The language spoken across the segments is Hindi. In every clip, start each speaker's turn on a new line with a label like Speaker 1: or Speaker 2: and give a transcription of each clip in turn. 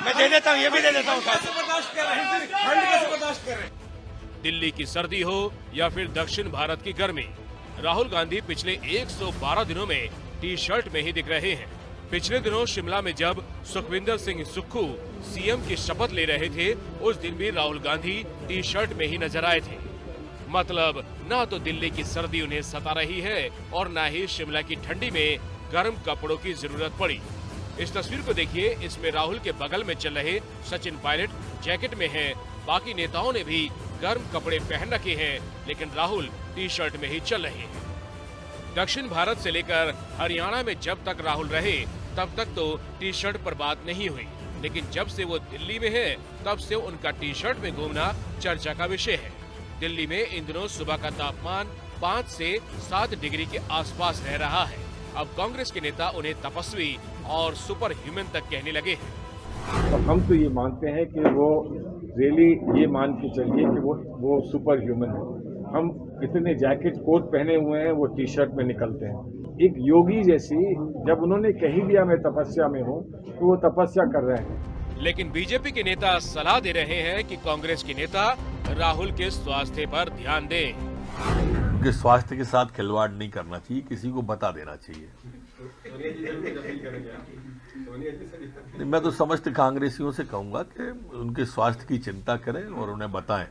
Speaker 1: मैं दे देता हूँ, ये भी दे देता हूँ।
Speaker 2: दिल्ली की सर्दी हो या फिर दक्षिण भारत की गर्मी, राहुल गांधी पिछले 112 दिनों में टी शर्ट में ही दिख रहे हैं। पिछले दिनों शिमला में जब सुखविंदर सिंह सुक्खू सीएम की शपथ ले रहे थे, उस दिन भी राहुल गांधी टी शर्ट में ही नजर आए थे। मतलब ना तो दिल्ली की सर्दी उन्हें सता रही है और ना ही शिमला की ठंडी में गर्म कपड़ों की जरूरत पड़ी। इस तस्वीर को देखिए, इसमें राहुल के बगल में चल रहे सचिन पायलट जैकेट में हैं। बाकी नेताओं ने भी गर्म कपड़े पहन रखे हैं, लेकिन राहुल टी शर्ट में ही चल रहे हैं। दक्षिण भारत से लेकर हरियाणा में जब तक राहुल रहे तब तक तो टी शर्ट पर बात नहीं हुई, लेकिन जब से वो दिल्ली में है तब से उनका टी शर्ट में घूमना चर्चा का विषय है। दिल्ली में इन दिनों सुबह का तापमान 5 से 7 डिग्री के आसपास रह रहा है। अब कांग्रेस के नेता उन्हें तपस्वी और सुपर ह्यूमन तक कहने लगे हैं।
Speaker 3: तो हम तो ये मानते हैं कि वो रियली ये मान के चलिए कि वो सुपर ह्यूमन है। हम इतने जैकेट कोट पहने हुए हैं, वो टी शर्ट में निकलते हैं। एक योगी जैसी जब उन्होंने कही दिया मैं तपस्या में हूँ, तो वो तपस्या कर रहे हैं।
Speaker 2: लेकिन बीजेपी के नेता सलाह दे रहे हैं कि कांग्रेस के नेता राहुल के स्वास्थ्य पर ध्यान दें।
Speaker 4: उनके स्वास्थ्य के साथ खिलवाड़ नहीं करना चाहिए, किसी को बता देना चाहिए। मैं तो समस्त कांग्रेसियों से कहूंगा कि उनके स्वास्थ्य की चिंता करें और उन्हें बताएं।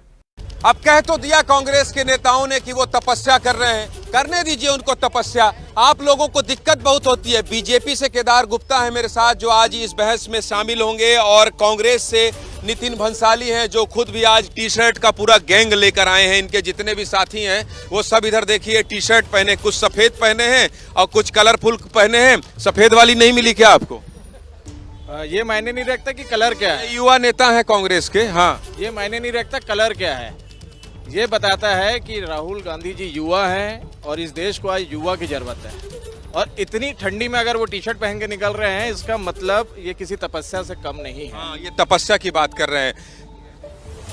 Speaker 5: अब कह तो दिया कांग्रेस के नेताओं ने कि वो तपस्या कर रहे हैं, करने दीजिए उनको तपस्या। आप लोगों को दिक्कत बहुत होती है। बीजेपी से केदार गुप्ता है मेरे साथ, जो आज इस बहस में शामिल होंगे, और कांग्रेस से नितिन भंसाली हैं, जो खुद भी आज टी शर्ट का पूरा गैंग लेकर आए हैं। इनके जितने भी साथी हैं वो सब इधर देखिए टी शर्ट पहने, कुछ सफेद पहने हैं और कुछ कलरफुल पहने हैं। सफेद वाली नहीं मिली क्या आपको?
Speaker 6: ये मायने नहीं रखता कि कलर क्या है।
Speaker 5: युवा नेता है कांग्रेस के। हाँ,
Speaker 6: ये मायने नहीं रखता कलर क्या है। ये बताता है कि राहुल गांधी जी युवा हैं और इस देश को आज युवा की जरूरत है। और इतनी ठंडी में अगर वो टी शर्ट पहन के निकल रहे हैं, इसका मतलब ये किसी तपस्या से कम नहीं है।
Speaker 5: हाँ, ये तपस्या की बात कर रहे हैं।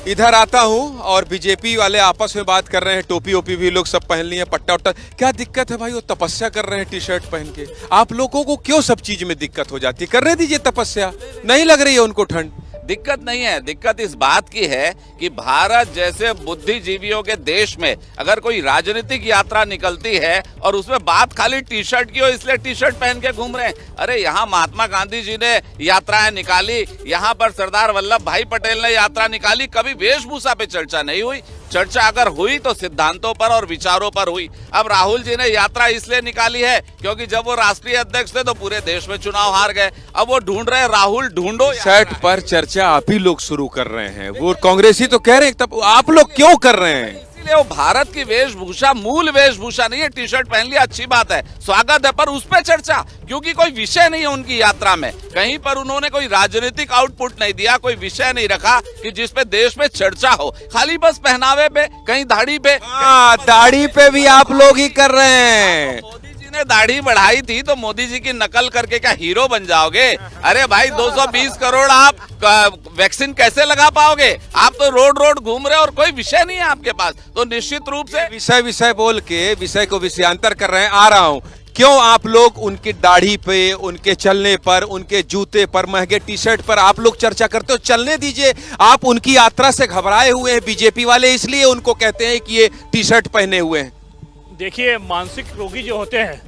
Speaker 5: इधर आता हूँ और बीजेपी वाले आपस में बात कर रहे हैं। टोपी ओपी भी लोग सब पहन लिए, पट्टा उट्टा। क्या दिक्कत है भाई? वो तपस्या कर रहे हैं टी शर्ट पहन के। आप लोगों को क्यों सब चीज में दिक्कत हो जाती है? करने दीजिए तपस्या। नहीं लग रही है उनको ठंड?
Speaker 7: दिक्कत नहीं है। दिक्कत इस बात की है कि भारत जैसे बुद्धिजीवियों के देश में अगर कोई राजनीतिक यात्रा निकलती है और उसमें बात खाली टी शर्ट की हो, इसलिए टी शर्ट पहन के घूम रहे हैं। अरे यहाँ महात्मा गांधी जी ने यात्राएं निकाली, यहाँ पर सरदार वल्लभ भाई पटेल ने यात्रा निकाली, कभी वेशभूषा पे चर्चा नहीं हुई। चर्चा अगर हुई तो सिद्धांतों पर और विचारों पर हुई। अब राहुल जी ने यात्रा इसलिए निकाली है क्योंकि जब वो राष्ट्रीय अध्यक्ष थे तो पूरे देश में चुनाव हार गए। अब वो ढूंढ रहे हैं, राहुल ढूंढो।
Speaker 5: शर्ट पर चर्चा आप ही लोग शुरू कर रहे हैं, वो कांग्रेसी तो कह रहे हैं, तब आप लोग क्यों कर रहे हैं?
Speaker 7: इसीलिए वो भारत की वेशभूषा मूल वेशभूषा नहीं है। टी शर्ट पहन लिया, अच्छी बात है, स्वागत है, पर उस पर चर्चा, क्योंकि कोई विषय नहीं है उनकी यात्रा में। कहीं पर उन्होंने कोई राजनीतिक आउटपुट नहीं दिया, कोई विषय नहीं रखा कि जिसपे देश में चर्चा हो। खाली बस पहनावे पे, कहीं दाढ़ी पे।
Speaker 5: हाँ, दाढ़ी पे भी आप लोग ही कर रहे हैं।
Speaker 7: मोदी जी ने दाढ़ी बढ़ाई थी तो मोदी जी की नकल करके क्या हीरो बन जाओगे? अरे भाई 220 करोड़ आप वैक्सीन कैसे लगा पाओगे? आप तो रोड रोड घूम रहे हो और कोई विषय नहीं है आपके पास। तो निश्चित रूप से
Speaker 5: विषय बोल के विषय को विषयांतर कर रहे हैं। आ रहा हूँ, क्यों आप लोग उनकी दाढ़ी पे, उनके चलने पर, उनके जूते पर, महंगे टी शर्ट पर आप लोग चर्चा करते हो? चलने दीजिए। आप उनकी यात्रा से घबराए हुए हैं बीजेपी वाले, इसलिए उनको कहते हैं कि ये टी शर्ट पहने हुए हैं।
Speaker 8: देखिए, मानसिक रोगी जो होते हैं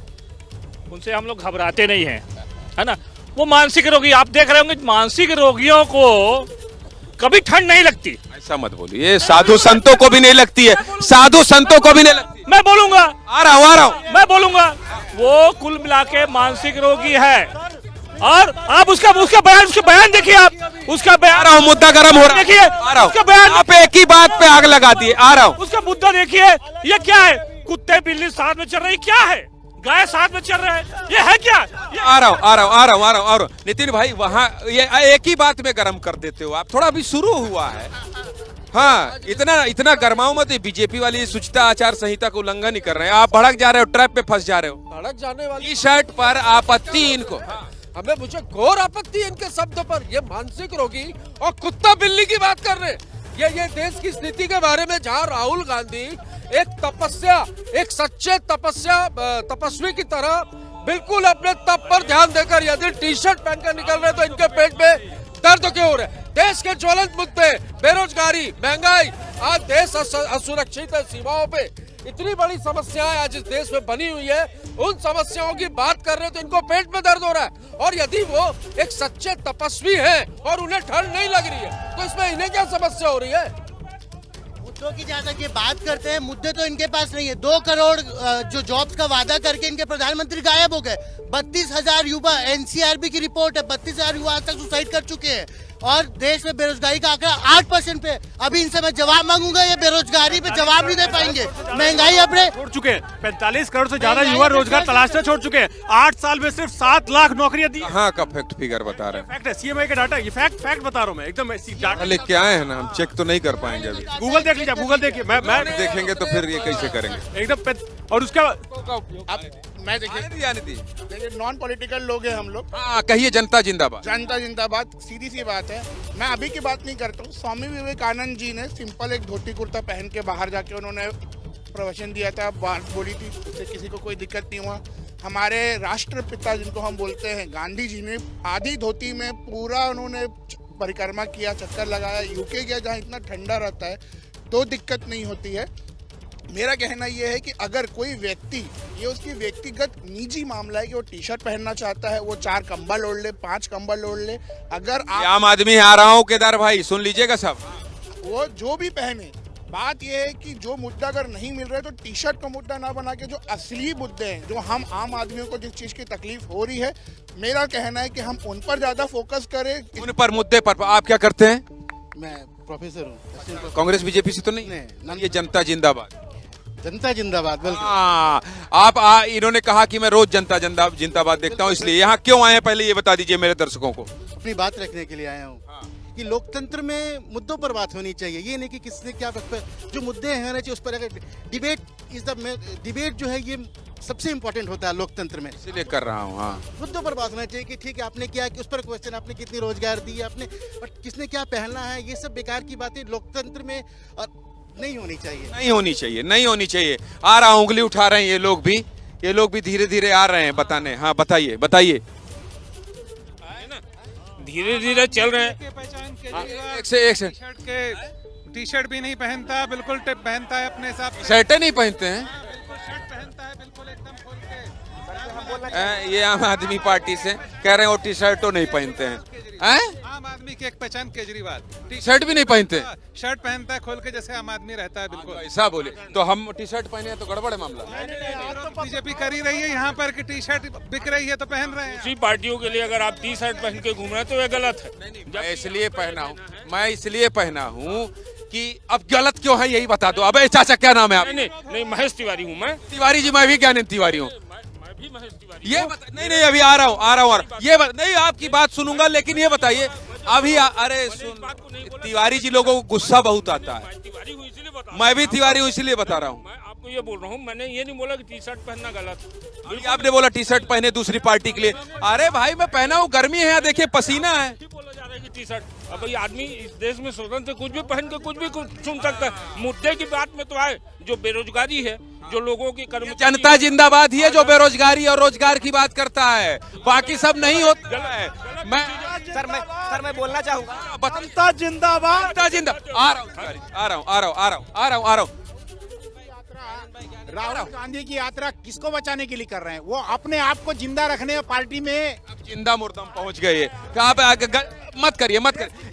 Speaker 8: उनसे हम लोग घबराते नहीं हैं, है ना। वो मानसिक रोगी, आप देख रहे होंगे, मानसिक रोगियों को कभी ठंड नहीं लगती।
Speaker 5: ऐसा मत बोलिए, साधु संतों को भी नहीं लगती है। साधु संतों को भी नहीं लगती।
Speaker 8: मैं बोलूंगा,
Speaker 5: आ रहा हूँ,
Speaker 8: मैं बोलूंगा। वो कुल मिला के मानसिक रोगी है। और आप उसका बयान देखिए, आप उसका बयान।
Speaker 5: आ रहा हूँ, मुद्दा गर्म हो रहा है।
Speaker 8: देखिए,
Speaker 5: आ रहा हूँ,
Speaker 8: उसका बयान।
Speaker 5: आप एक ही बात पे आग लगा दिए। आ रहा हूँ,
Speaker 8: उसका मुद्दा देखिए। ये क्या है? कुत्ते बिल्ली साथ में चल रही, क्या है? गाय साथ में चल रहा है, ये है क्या?
Speaker 5: आ रहा हूँ। नितिन भाई, वहाँ ये एक ही बात में गर्म कर देते हो आप। थोड़ा अभी शुरू हुआ है। हाँ, इतना गरमाओ मत। बीजेपी वाली सूचना आचार संहिता का उल्लंघन ही कर रहे हैं। आप भड़क जा रहे हो, ट्रैप पे फंस जा रहे हो।
Speaker 9: भड़क जाने वाली
Speaker 5: टी शर्ट पर आपत्ति इनको।
Speaker 9: हमें मुझे घोर आपत्ति है इनके शब्द पर। ये मानसिक रोगी और कुत्ता बिल्ली की बात कर रहे हैं। ये देश की स्थिति के बारे में, जहाँ राहुल गांधी एक तपस्या, एक सच्चे तपस्वी की तरह बिल्कुल अपने तप पर ध्यान देकर यदि टी शर्ट पहनकर निकल रहे तो इनके पेट में दर्द क्यों हो रहा है? देश के ज्वलंत मुद्दे, बेरोजगारी, महंगाई, आज देश असुरक्षित है सीमाओं पे, इतनी बड़ी समस्याएं आज इस देश में बनी हुई है, उन समस्याओं की बात कर रहे हैं तो इनको पेट में दर्द हो रहा है। और यदि वो एक सच्चे तपस्वी हैं और उन्हें ठंड नहीं लग रही है तो इसमें इन्हें क्या समस्या हो रही है?
Speaker 1: मुद्दों की जहाँ तक ये बात करते हैं, मुद्दे तो इनके पास नहीं है। 2 करोड़ जो जॉब्स का वादा करके इनके प्रधानमंत्री गायब हो गए। 32,000 युवा, एनसीआरबी की रिपोर्ट है, 32,000 युवा आज तक सुसाइड कर चुके हैं और देश में बेरोजगारी का आंकड़ा 8% पे। अभी इनसे मैं जवाब मांगूंगा, ये बेरोजगारी पे जवाब नहीं दे पाएंगे। महंगाई अपने
Speaker 10: छोड़ चुके हैं, 45 करोड़ से ज्यादा युवा रोजगार तलाशना छोड़ चुके हैं। 8 साल में सिर्फ 7 लाख नौकरियां दी।
Speaker 5: हाँ का फैक्ट फिगर बता रहे हैं?
Speaker 10: फैक्ट है, सीएमआई का डाटा, ये फैक्ट बता रहा हूँ मैं, एकदम डाटा
Speaker 5: लेके क्या आए हैं ना, हम चेक तो नहीं कर पाएंगे अभी।
Speaker 10: गूगल देख लीजिए, गूगल देखिए, मैं
Speaker 5: देखेंगे तो फिर ये कैसे करेंगे
Speaker 10: एकदम। और उसका
Speaker 1: मैं देखिए नॉन पॉलिटिकल लोग हैं हम लोग।
Speaker 5: हाँ कहिए, जनता जिंदाबाद।
Speaker 1: जनता जिंदाबाद, सीधी सी बात है। मैं अभी की बात नहीं करता हूँ। स्वामी विवेकानंद जी ने सिंपल एक धोती कुर्ता पहन के बाहर जाके उन्होंने प्रवचन दिया था, बात बोली थी, उससे किसी को कोई दिक्कत नहीं हुआ। हमारे राष्ट्रपिता जिनको हम बोलते हैं गांधी जी ने आधी धोती में पूरा उन्होंने परिक्रमा किया, चक्कर लगाया, यूके गया जहाँ इतना ठंडा रहता है तो दिक्कत नहीं होती है। मेरा कहना यह है कि अगर कोई व्यक्ति, ये उसकी व्यक्तिगत निजी मामला है कि वो टी शर्ट पहनना चाहता है, वो 4 कंबल ओढ़ ले, 5 कंबल ओढ़ ले। अगर
Speaker 5: आम आदमी आ रहा हूँ केदार भाई, सुन लीजिएगा सब,
Speaker 1: वो जो भी पहने, बात यह है कि जो मुद्दा अगर नहीं मिल रहा है तो टी शर्ट का मुद्दा ना बना के जो असली मुद्दे हैं, जो हम आम आदमियों को जिस चीज की तकलीफ हो रही है, मेरा कहना है कि हम उन पर ज्यादा फोकस करें।
Speaker 5: उन पर मुद्दे पर आप क्या करते हैं?
Speaker 1: मैं प्रोफेसर हूँ।
Speaker 5: कांग्रेस बीजेपी से तो नहीं? ये जनता जिंदाबाद।
Speaker 1: जनता जिंदाबाद, बिल्कुल।
Speaker 5: आप इन्होंने कहा कि मैं रोज जनता जिंदाबाद देखता हूँ, इसलिए यहाँ क्यों आए हैं पहले ये बता दीजिए मेरे दर्शकों को।
Speaker 1: अपनी बात रखने के लिए आया हूँ कि लोकतंत्र में मुद्दों पर बात होनी चाहिए, ये नहीं कि किसने क्या, जो मुद्दे हैं उस पर अगर डिबेट जो है ये सबसे इम्पोर्टेंट होता है लोकतंत्र में,
Speaker 5: इसलिए कर रहा हूँ। हाँ,
Speaker 1: मुद्दों पर बात होना चाहिए कि ठीक है आपने क्या, उस पर क्वेश्चन, आपने कितनी रोजगार दी, आपने किसने क्या पहनना है, ये सब बेकार की बातें लोकतंत्र में नहीं होनी चाहिए।
Speaker 5: नहीं होनी चाहिए। आ रहा हूँ, उंगली उठा रहे हैं ये लोग भी धीरे धीरे आ रहे हैं बताने। हाँ बताइए।
Speaker 8: धीरे धीरे चल रहे हैं।
Speaker 5: एक से
Speaker 10: टी शर्ट भी नहीं पहनता, बिल्कुल पहनता है अपने हिसाब से।
Speaker 5: शर्टें नहीं पहनते हैं?
Speaker 10: शर्ट पहनता है बिल्कुल एकदम खोल के।
Speaker 5: ये आम आदमी पार्टी से कह रहे हैं वो टी शर्ट तो नहीं पहनते हैं।
Speaker 10: आम आदमी की एक पहचान केजरीवाल,
Speaker 5: टी शर्ट भी नहीं पहनते?
Speaker 10: शर्ट पहनता है खोल के, जैसे आम आदमी रहता है बिल्कुल।
Speaker 5: ऐसा बोले तो हम टी शर्ट पहने हैं तो गड़बड़ है मामला।
Speaker 10: बीजेपी कर ही रही है यहाँ पर कि टी शर्ट बिक रही है तो पहन रहे हैं।
Speaker 8: दूसरी पार्टियों के लिए अगर आप टी शर्ट पहन के घूम रहे हैं तो ये गलत है।
Speaker 5: मैं इसलिए पहना हूँ कि अब गलत क्यों है यही बता दो। अबे चाचा क्या नाम है आप?
Speaker 8: नहीं, महेश तिवारी हूँ मैं।
Speaker 5: तिवारी जी, मैं भी ज्ञानेंद्र तिवारी हूँ। ये नहीं अभी आ रहा हूँ ये नहीं, आपकी बात सुनूंगा, लेकिन ये बताइए अभी अरे सुन, तिवारी जी लोगों को गुस्सा बहुत आता है। मैं भी तिवारी हूँ इसलिए बता रहा हूँ।
Speaker 8: मैं आपको ये बोल रहा हूँ, मैंने ये नहीं बोला कि टी शर्ट पहनना गलत है।
Speaker 5: आपने बोला टी शर्ट पहने दूसरी पार्टी के लिए। अरे भाई मैं पहना हूँ, गर्मी है, देखिए पसीना है।
Speaker 8: बोला जा रहा है कि टी शर्ट, अब ये आदमी इस देश में स्वतंत्र कुछ भी पहन के कुछ भी सुन सकता है। मुद्दे की बात में तो आए, जो बेरोजगारी है, जो लोगों की
Speaker 5: जनता जिंदाबाद ही है जो बेरोजगारी और रोजगार की बात करता है, बाकी सब नहीं होता है।
Speaker 6: मैं बोलना चाहूंगा,
Speaker 5: जनता जिंदाबाद। आ रहा हूँ।
Speaker 11: राहुल गांधी की यात्रा किसको बचाने के लिए कर रहे हैं? वो अपने आप को जिंदा रखने पार्टी में
Speaker 5: जिंदा मुर्दम पहुंच गए। मत करिए।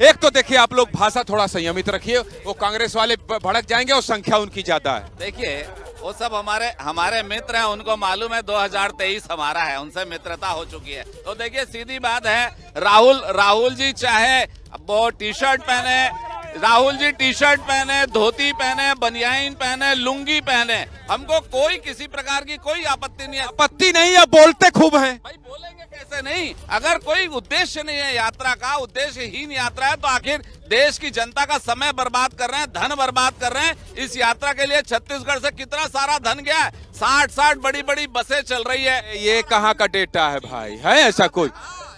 Speaker 5: एक तो देखिए आप लोग भाषा थोड़ा संयमित रखिए, वो कांग्रेस वाले भड़क जाएंगे और संख्या उनकी ज्यादा है।
Speaker 7: देखिए वो सब हमारे मित्र हैं, उनको मालूम है 2023 हमारा है, उनसे मित्रता हो चुकी है। तो देखिए सीधी बात है, राहुल जी चाहे वो टी शर्ट पहने, राहुल जी टी शर्ट पहने, धोती पहने, बनियान पहने, लुंगी पहने, हमको कोई किसी प्रकार की कोई आपत्ति नहीं है।
Speaker 5: आपत्ति नहीं है, बोलते खूब हैं।
Speaker 7: भाई बोलेंगे कैसे नहीं? अगर कोई उद्देश्य नहीं है यात्रा का, उद्देश्यहीन यात्रा है, तो आखिर देश की जनता का समय बर्बाद कर रहे हैं, धन बर्बाद कर रहे हैं। इस यात्रा के लिए छत्तीसगढ़ से कितना सारा धन गया है, 60 बड़ी बसें चल रही है।
Speaker 5: ये कहाँ का डेटा है भाई? है ऐसा कोई?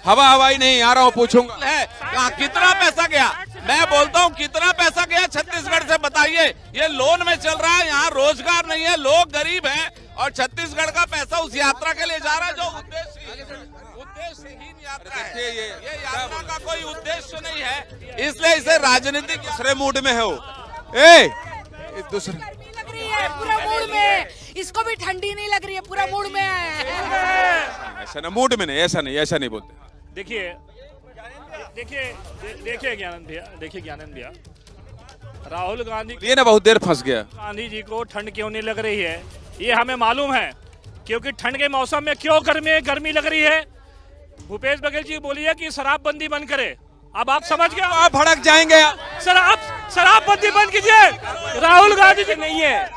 Speaker 5: हवाई नहीं आ रहा हूँ, पूछूंगा
Speaker 7: है कितना पैसा गया। मैं बोलता हूँ कितना पैसा गया छत्तीसगढ़ से, बताइए। ये लोन में चल रहा है, यहाँ रोजगार नहीं है, लोग गरीब हैं, और छत्तीसगढ़ का पैसा उस यात्रा के लिए जा रहा है जो उद्देश्यहीन यात्रा है। ये यात्रा का कोई उद्देश्य नहीं है, इसलिए इसे राजनीतिक दूसरे मूड में है वो।
Speaker 5: दूसरे
Speaker 12: लग रही है पूरा मूड में, इसको भी ठंडी नहीं लग रही है, पूरा मूड में है।
Speaker 5: ऐसा ना, मूड में नहीं, ऐसा नहीं बोलते।
Speaker 8: देखिए ज्ञानंद भैया, राहुल गांधी
Speaker 5: ये ना बहुत देर फंस गया।
Speaker 8: गांधी जी को ठंड क्यों नहीं लग रही है ये हमें मालूम है, क्योंकि ठंड के मौसम में क्यों गर्मी लग रही है। भूपेश बघेल जी बोलिए कि शराबबंदी बंद करे, अब आप समझ गए,
Speaker 5: आप भड़क जाएंगे।
Speaker 8: शराबबंदी बंद कीजिए। राहुल गांधी जी
Speaker 13: नहीं है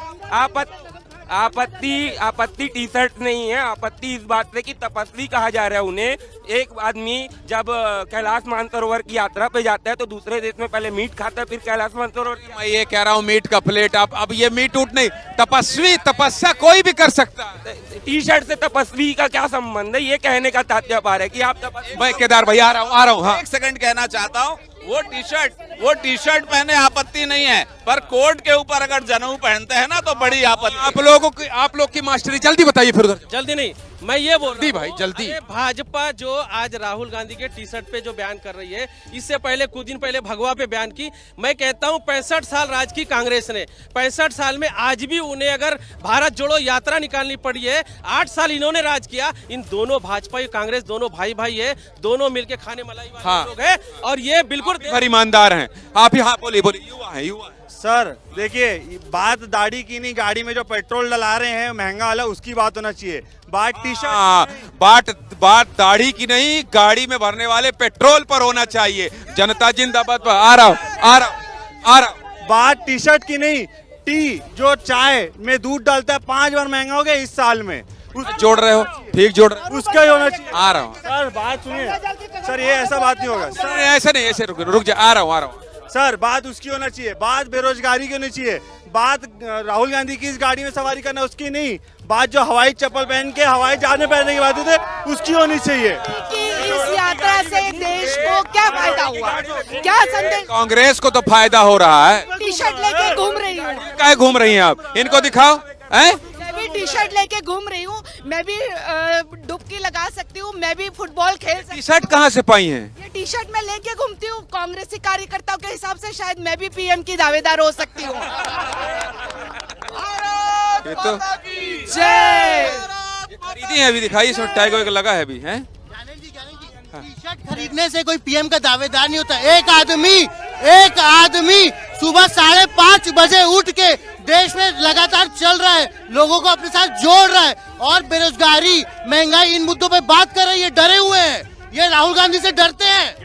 Speaker 13: आपत्ति टी शर्ट नहीं है, आपत्ति इस बात से कि तपस्वी कहा जा रहा है उन्हें। एक आदमी जब कैलाश मानसरोवर की यात्रा पे जाता है तो दूसरे देश में पहले मीट खाता है, फिर कैलाश मानसरोवर।
Speaker 5: मैं ये कह रहा हूँ मीट का प्लेट, अब ये मीट उठ नहीं, तपस्या कोई भी कर सकता है।
Speaker 13: टी शर्ट से तपस्वी का क्या संबंध है, ये कहने का तात्पर्य है कि आप
Speaker 5: मैं केदार भाई आ रहा हूँ। हाँ।
Speaker 7: एक सेकंड कहना चाहता हूँ, वो टी शर्ट पहने आपत्ति नहीं है, पर कोट के ऊपर अगर जनेऊ पहनते हैं ना तो बड़ी आपत्ति।
Speaker 5: आप लोग की मास्टरी जल्दी बताइए फिर उधर।
Speaker 9: जल्दी नहीं, मैं ये बोल
Speaker 5: जल्दी भाई जल्दी।
Speaker 9: भाजपा जो आज राहुल गांधी के टी शर्ट पे जो बयान कर रही है, इससे पहले कुछ दिन पहले भगवा पे बयान की। मैं कहता हूं 65 साल राज की कांग्रेस ने, 65 साल में आज भी उन्हें अगर भारत जोड़ो यात्रा निकालनी पड़ी है, 8 साल इन्होंने राज किया। इन दोनों भाजपा और कांग्रेस दोनों भाई है, दोनों मिलके खाने मलाई वाले लोग हैं, और ये बिल्कुल
Speaker 5: ईमानदार हैं। आप यहाँ बोलिए युवा है।
Speaker 10: सर देखिए, बात दाढ़ी की नहीं, गाड़ी में जो पेट्रोल डला रहे हैं महंगा वाला, उसकी बात होना चाहिए। बात टी शर्ट,
Speaker 5: बात दाढ़ी की नहीं, गाड़ी में भरने वाले पेट्रोल पर होना चाहिए। जनता जिंदाबाद। आ रहा हूँ।
Speaker 10: बात टी शर्ट की नहीं, टी जो चाय में दूध डालता है 5 बार महंगा हो गया इस साल में।
Speaker 5: जोड़ रहे हो, ठीक जोड़ रहे हो,
Speaker 10: उसका ही होना चाहिए।
Speaker 5: आ रहा हूँ
Speaker 10: सर, बात सुनिए सर, ये ऐसा बात नहीं होगा
Speaker 5: सर, ऐसे नहीं, ऐसे रुक जा। आ रहा हूँ।
Speaker 10: सर, बात उसकी होना चाहिए, बात बेरोजगारी की होनी चाहिए, बात राहुल गांधी की इस गाड़ी में सवारी करना उसकी नहीं, बात जो हवाई चप्पल पहन के हवाई जहाज में पहनने की बात होती है उसकी होनी चाहिए।
Speaker 12: कि इस यात्रा से देश को क्या फायदा हुआ, क्या संदेश?
Speaker 5: कांग्रेस को तो फायदा हो रहा है।
Speaker 12: टी शर्ट लेके घूम रही हूँ।
Speaker 5: क्या घूम रही हैं आप, इनको दिखाओ।
Speaker 12: मैं भी टी शर्ट लेके घूम रही हूँ, मैं भी डुबकी लगा सकती हूँ, मैं भी फुटबॉल खेल सकती हूँ।
Speaker 5: टी शर्ट कहाँ से पाई हैं?
Speaker 12: ये टी शर्ट मैं लेके घूमती हूँ। कांग्रेसी कार्यकर्ताओं के हिसाब से शायद मैं भी पीएम की दावेदार हो सकती हूँ।
Speaker 5: ये तो
Speaker 12: जय।
Speaker 5: खरीदी है अभी, दिखाई, इसमें टैग वैग लगा है अभी है।
Speaker 11: टी शर्ट खरीदने से कोई पीएम का दावेदार नहीं होता। एक आदमी सुबह 5:30 बजे उठ के देश में लगातार चल रहा है, लोगों को अपने साथ जोड़ रहा है, और बेरोजगारी, महंगाई, इन मुद्दों पे बात कर रहे हैं। ये डरे हुए हैं, ये राहुल गांधी से डरते हैं।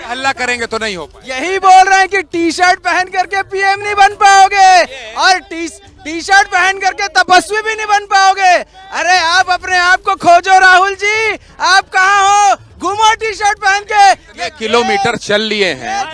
Speaker 5: हल्ला करेंगे तो नहीं हो पाए।
Speaker 13: यही बोल रहे हैं कि टी शर्ट पहन करके पीएम नहीं बन पाओगे, और टी शर्ट पहन करके तपस्वी भी नहीं बन पाओगे। अरे आप अपने आप को खोजो राहुल जी, आप कहाँ हो, घूमो टी शर्ट पहन के।
Speaker 5: किलोमीटर चल लिए हैं।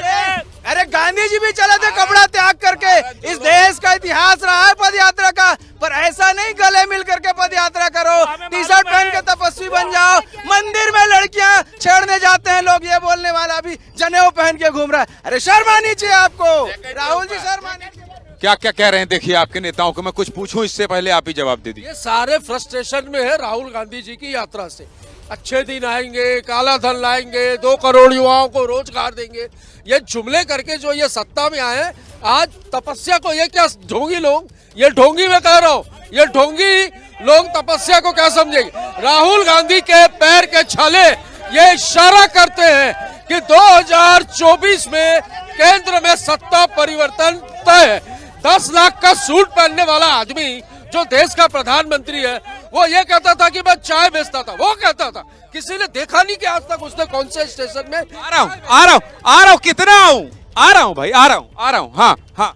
Speaker 13: अरे गांधी जी भी चले थे कपड़ा त्याग करके। इस देश का इतिहास रहा है पद यात्रा का, पर ऐसा नहीं गले मिल करके पद यात्रा करो, टी शर्ट पहन के तपस्वी बन जाओ। मंदिर में लड़कियां छेड़ने जाते हैं लोग, ये बोलने वाला भी जनेऊ पहन के घूम रहा है। अरे शर्म आनी चाहिए आपको राहुल जी, शर्म आनी चाहिए।
Speaker 5: क्या कह रहे हैं देखिए आपके नेताओं को। मैं कुछ पूछूं इससे पहले आप ही जवाब दे दीजिए।
Speaker 9: ये सारे फ्रस्ट्रेशन में है राहुल गांधी जी की यात्रा से। अच्छे दिन आएंगे, काला धन लाएंगे, 2 करोड़ युवाओं को रोजगार देंगे, ये जुमले करके जो ये सत्ता में आए, आज तपस्या को ये क्या ढोंगी लोग, ये ढोंगी में कह रहा हूँ, ये ढोंगी लोग तपस्या को क्या समझेंगे। राहुल गांधी के पैर के छाले ये इशारा करते हैं कि 2024 में केंद्र में सत्ता परिवर्तन तय है। 10 लाख का सूट पहनने वाला आदमी जो देश का प्रधानमंत्री है, वो ये कहता था कि मैं चाय बेचता था, वो कहता था, किसी ने देखा नहीं कि आज तक उसने कौन से स्टेशन में।
Speaker 5: आ रहा हूँ कितना आऊँ, आ रहा हूँ भाई, आ रहा हूँ। हाँ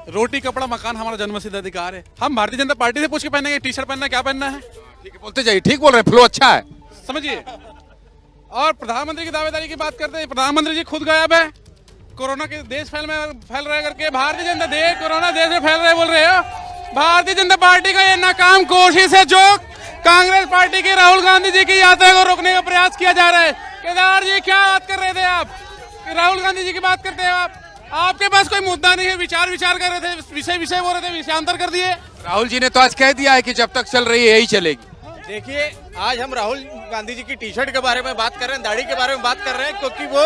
Speaker 10: रोटी कपड़ा मकान हमारा जन्मसिद्ध अधिकार है। हम भारतीय जनता पार्टी से पूछ के पहनेंगे टी शर्ट पहनना, क्या पहनना है।
Speaker 5: ठीक है, बोलते जाइए, ठीक बोल रहे हैं, फ्लो अच्छा है,
Speaker 10: समझिए। और प्रधानमंत्री की दावेदारी की बात करते हैं, प्रधानमंत्री जी खुद गायब है। कोरोना के देश फैल रहे करके भारतीय जनता देश कोरोना देश में फैल रहे बोल रहे हो। भारतीय जनता पार्टी का ये नाकाम कोशिश है जो कांग्रेस पार्टी के राहुल गांधी जी की यात्रा को रोकने का प्रयास किया जा रहा है। केदार जी क्या बात कर रहे थे आप, राहुल गांधी जी की बात करते हैं आप, आपके पास कोई मुद्दा नहीं है, विचार कर रहे थे, विषय बोल रहे थे, विषयांतर कर दिए।
Speaker 5: राहुल जी ने तो आज कह दिया है कि जब तक चल रही है यही चलेगी।
Speaker 6: देखिए, आज हम राहुल गांधी जी की टी शर्ट के बारे में बात कर रहे हैं, दाढ़ी के बारे में बात कर रहे हैं, क्योंकि वो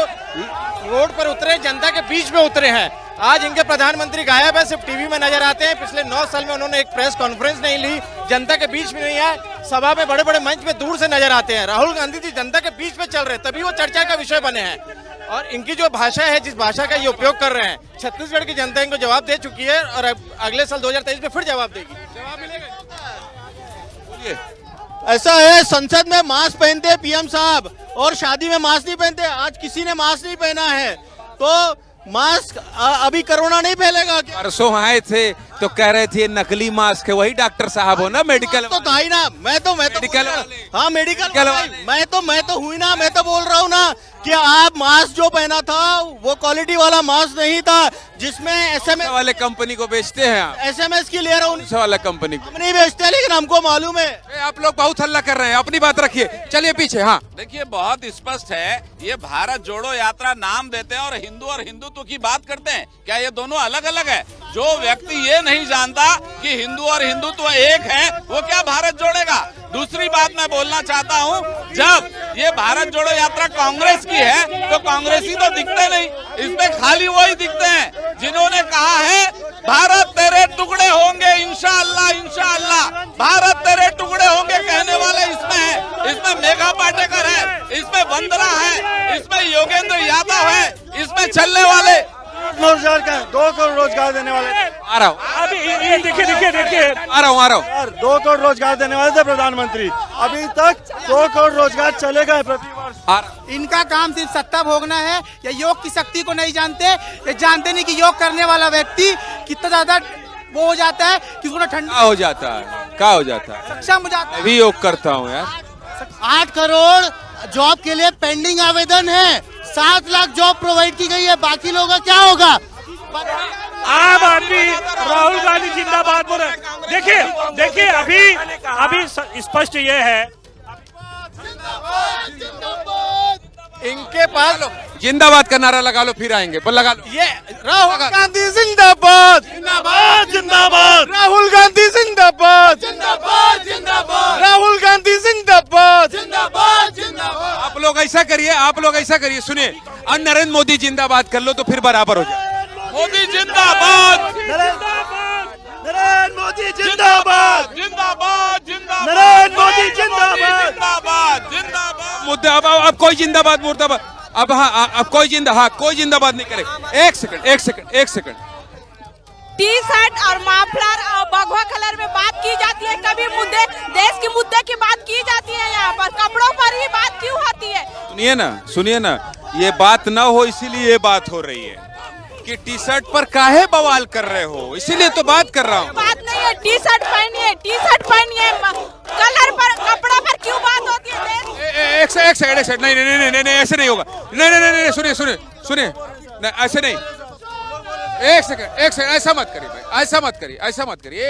Speaker 6: रोड पर उतरे, जनता के बीच में उतरे हैं। आज इनके प्रधानमंत्री गायब है, सिर्फ टीवी में नजर आते हैं। पिछले 9 साल में उन्होंने एक प्रेस कॉन्फ्रेंस नहीं ली, जनता के बीच में नहीं आए, सभा में बड़े बड़े मंच में दूर से नजर आते हैं। राहुल गांधी जी जनता के बीच में चल रहे हैं, तभी वो चर्चा का विषय बने हैं। और इनकी जो भाषा है, जिस भाषा का ये उपयोग कर रहे हैं, छत्तीसगढ़ की जनता इनको जवाब दे चुकी है और अगले साल 2023 में फिर जवाब देगी। जवाब मिलेगा। बोलिए।
Speaker 13: ऐसा है, संसद में मास्क पहनते हैं पीएम साहब और शादी में मास्क नहीं पहनते। आज किसी ने मास्क नहीं पहना है, तो मास्क अभी कोरोना नहीं फैलेगा क्या?
Speaker 5: परसों आए थे तो कह रहे थे नकली मास्क है, वही डॉक्टर साहब हो ना, मेडिकल
Speaker 13: तो था ही ना। मैं तो
Speaker 5: मेडिकल
Speaker 13: हाँ मेडिकल मैं तो हुई ना। मैं तो बोल रहा हूँ ना कि आप मास्क जो पहना था वो क्वालिटी वाला मास्क नहीं था, जिसमें एसएमएस
Speaker 5: वाले कंपनी को बेचते हैं आप,
Speaker 13: एसएमएस की ले रहा हूँ
Speaker 5: वाला कंपनी
Speaker 13: हम नहीं बेचते, लेकिन हमको मालूम है।
Speaker 5: आप लोग बहुत हल्ला कर रहे हैं, अपनी बात रखिए, चलिए पीछे। हाँ,
Speaker 7: देखिए, बहुत स्पष्ट है, ये भारत जोड़ो यात्रा नाम देते हैं और हिंदुत्व की बात करते हैं। क्या ये दोनों अलग अलग है? जो व्यक्ति ये नहीं जानता कि हिंदू और हिंदुत्व एक है, वो क्या भारत जोड़ेगा? दूसरी बात मैं बोलना चाहता हूँ, जब ये भारत जोड़ो यात्रा कांग्रेस की है तो कांग्रेसी तो दिखते नहीं, इसमें खाली वही दिखते हैं जिन्होंने कहा है भारत तेरे टुकड़े होंगे, इंशाअल्लाह इंशाअल्लाह भारत तेरे टुकड़े होंगे कहने वाले इसमें है। इसमें मेघा पाटेकर है, इसमें वंदना है, इसमें योगेंद्र यादव है, इसमें चलने वाले
Speaker 13: रोजगार का 2 करोड़ रोजगार देने वाले
Speaker 5: आ रहा हूँ।
Speaker 8: अभी ये देखिए
Speaker 5: आ रहा हूँ।
Speaker 13: 2 करोड़ रोजगार देने वाले थे प्रधानमंत्री, अभी तक 2 करोड़ रोजगार चले गए प्रतिवर्ष।
Speaker 11: इनका काम सिर्फ सत्ता भोगना है, या योग की शक्ति को नहीं जानते। ये जानते नहीं कि योग करने वाला व्यक्ति कितना ज्यादा वो हो जाता है कि उसको ठंडा
Speaker 5: हो जाता है, क्या हो जाता है,
Speaker 11: सक्षम हो जाता है।
Speaker 5: मैं भी योग करता हूँ यार।
Speaker 11: 8 करोड़ जॉब के लिए पेंडिंग आवेदन है, 7 लाख जॉब प्रोवाइड की गई है, बाकी लोगों का क्या होगा?
Speaker 8: आम आदमी राहुल गांधी जिंदाबाद बोल रहे। देखिए अभी स्पष्ट ये है,
Speaker 5: इनके पास जिंदाबाद का नारा लगा लो, फिर आएंगे, बोल लगा लो।
Speaker 13: ये राहुल गांधी जिंदाबाद जिंदाबाद जिंदाबाद, राहुल गांधी जिंदाबाद जिंदाबाद जिंदाबाद, राहुल गांधी जिंदाबाद जिंदाबाद जिंदाबाद।
Speaker 5: आप लोग ऐसा करिए, सुनिए, और नरेंद्र मोदी जिंदाबाद कर लो तो फिर बराबर हो जाए।
Speaker 7: मोदी जिंदाबाद,
Speaker 13: नरेंद्र मोदी जिंदाबाद
Speaker 7: जिंदाबाद जिंदाबाद,
Speaker 13: नरेंद्र मोदी जिंदाबाद
Speaker 7: जिंदाबाद जिंदाबाद।
Speaker 5: मुद्दा अब कोई जिंदाबाद मुर्दाबाद, अब कोई जिंदाबाद नहीं करे। एक सेकंड।
Speaker 12: टी शर्ट और माफलर और भगवा कलर में बात की जाती है, कभी मुद्दे देश के मुद्दे की बात की जाती है, यहाँ पर कपड़ों पर ही बात क्यों होती है?
Speaker 5: सुनिए ना, ये बात ना हो इसीलिए ये बात हो रही है कि टी शर्ट पर काहे बवाल कर रहे हो, इसीलिए तो बात कर रहा हूँ।
Speaker 12: बात नहीं है, टी शर्ट पहनिए, कलर पर कपड़ा पर क्यों बात होती है?
Speaker 5: एक सेकंड, नहीं, ऐसे नहीं होगा। नहीं, सुनिए, नहीं, ऐसे नहीं। एक सेकंड, ऐसा मत करिए भाई, ऐसा मत करिए।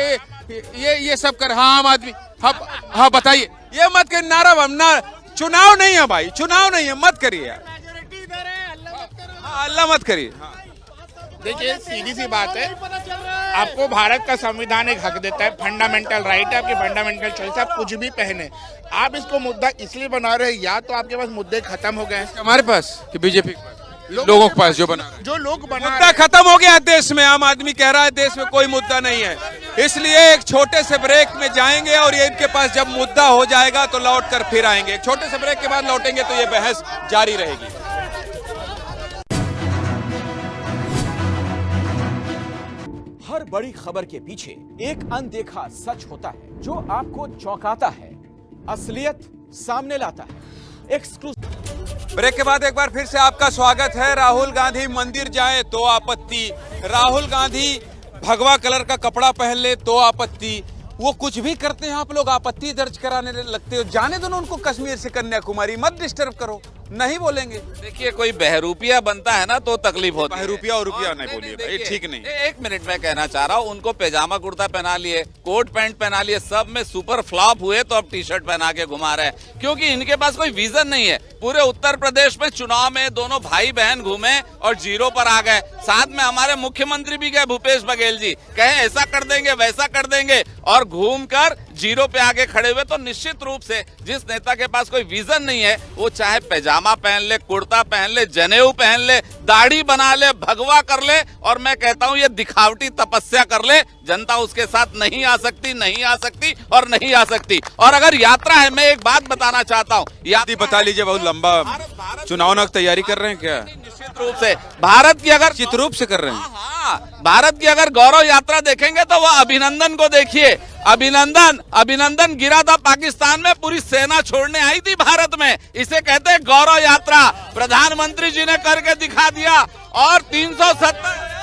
Speaker 5: ये सब कर, हाँ आम आदमी, हाँ बताइए, ये मत करिए, नारा चुनाव नहीं है भाई, चुनाव नहीं है, मत करिए यार, अल्लाह मत करिए।
Speaker 1: देखिए, सीधी सी बात है, आपको भारत का संविधान एक हक देता है, फंडामेंटल राइट है, आपकी फंडामेंटल चॉइस, आप कुछ भी पहने। आप इसको मुद्दा इसलिए बना रहे हैं, या तो आपके पास मुद्दे खत्म हो गए हैं,
Speaker 5: हमारे पास कि बीजेपी के पास, लोगों के पास जो लोग बना
Speaker 1: मुद्दा
Speaker 5: खत्म हो गया देश में। आम आदमी कह रहा है देश में कोई मुद्दा नहीं है, इसलिए एक छोटे से ब्रेक में जाएंगे और ये इनके पास जब मुद्दा हो जाएगा तो लौट कर फिर आएंगे। एक छोटे से ब्रेक के बाद लौटेंगे तो ये बहस जारी रहेगी।
Speaker 14: हर बड़ी खबर के पीछे एक अनदेखा सच होता है जो आपको चौंकाता है, असलियत सामने लाता है। एक्सक्लूसिव
Speaker 5: ब्रेक के बाद एक बार फिर से आपका स्वागत है। राहुल गांधी मंदिर जाए तो आपत्ति, राहुल गांधी भगवा कलर का कपड़ा पहन ले तो आपत्ति, वो कुछ भी करते हैं आप लोग आपत्ति दर्ज कराने लगते हो। जाने दो ना उनको, कश्मीर से कन्याकुमारी मत डिस्टर्ब करो, नहीं बोलेंगे।
Speaker 7: देखिए, कोई बहरूपिया बनता है ना तो तकलीफ होती है।
Speaker 5: बहरूपिया और रुपया नहीं बोलिए भाई, ठीक नहीं।
Speaker 7: एक मिनट में कहना चाह रहा हूँ, उनको पैजामा कुर्ता पहना लिए, कोट पैंट पहना लिए, सब में सुपर फ्लॉप हुए तो अब टी शर्ट पहना के घुमा रहे हैं, क्योंकि इनके पास कोई विजन नहीं है। पूरे उत्तर प्रदेश में चुनाव में दोनों भाई बहन घूमे और जीरो पर आ गए। साथ में हमारे मुख्यमंत्री भी गए, भूपेश बघेल जी, कहे ऐसा कर देंगे वैसा कर देंगे, और घूमकर जीरो पे आके खड़े हुए। तो निश्चित रूप से जिस नेता के पास कोई विजन नहीं है, वो चाहे पैजामा पहन ले, कुर्ता पहन ले, जनेऊ पहन ले, दाढ़ी बना ले, भगवा कर ले, और मैं कहता हूं ये दिखावटी तपस्या कर ले, जनता उसके साथ नहीं आ सकती, नहीं आ सकती और नहीं आ सकती। और अगर यात्रा है, मैं एक बात बताना चाहता हूँ,
Speaker 5: बता लीजिए, बहुत लंबा चुनाव तैयारी कर रहे हैं क्या?
Speaker 7: निश्चित रूप से भारत की अगर
Speaker 5: निश्चित रूप से कर रहे हैं।
Speaker 7: हाँ, भारत की अगर गौरव यात्रा देखेंगे तो वो अभिनंदन को देखिए। अभिनंदन गिरा था पाकिस्तान में, पूरी सेना छोड़ने आई थी भारत में। इसे कहते हैं गौरव यात्रा। प्रधानमंत्री जी ने करके दिखा दिया। और 370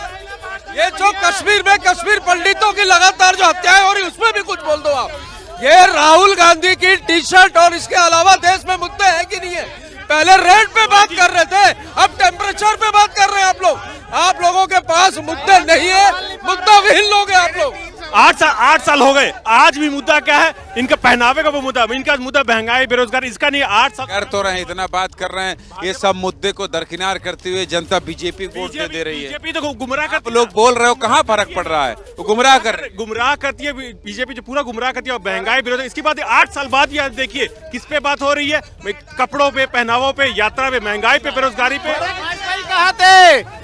Speaker 9: ये जो कश्मीर में कश्मीर पंडितों की लगातार जो हत्याएं हो रही, उसमें भी कुछ बोल दो आप। ये राहुल गांधी की टी शर्ट और इसके अलावा देश में मुद्दे हैं कि नहीं है? पहले रेट पे बात कर रहे थे, अब टेम्परेचर पे बात कर रहे हैं आप लोग। आप लोगों के पास मुद्दे नहीं है, मुद्दा विहीन लोग हैं आप लोग।
Speaker 8: 8 साल हो गए, आज भी मुद्दा क्या है? इनका पहनावे का वो मुद्दा, इनका मुद्दा महंगाई, बेरोजगारी, इसका नहीं। 8 साल
Speaker 5: कर तो रहे हैं, इतना बात कर रहे हैं, ये सब मुद्दे को दरकिनार करते हुए जनता बीजेपी को वोट दे रही है।
Speaker 8: बीजेपी तो गुमराह करती है।
Speaker 5: लोग बोल रहे हो, कहाँ फर्क पड़ रहा है? वो गुमराह कर रहे,
Speaker 8: गुमराह करती है बीजेपी, जो पूरा गुमराह करती है। और महंगाई, बेरोजगारी, इसकी बात 8 साल बाद ये देखिए किस पे बात हो रही है? कपड़ों पे, पहनावों पे, यात्रा पे, महंगाई पे, बेरोजगारी पे।
Speaker 6: कहाँ थे?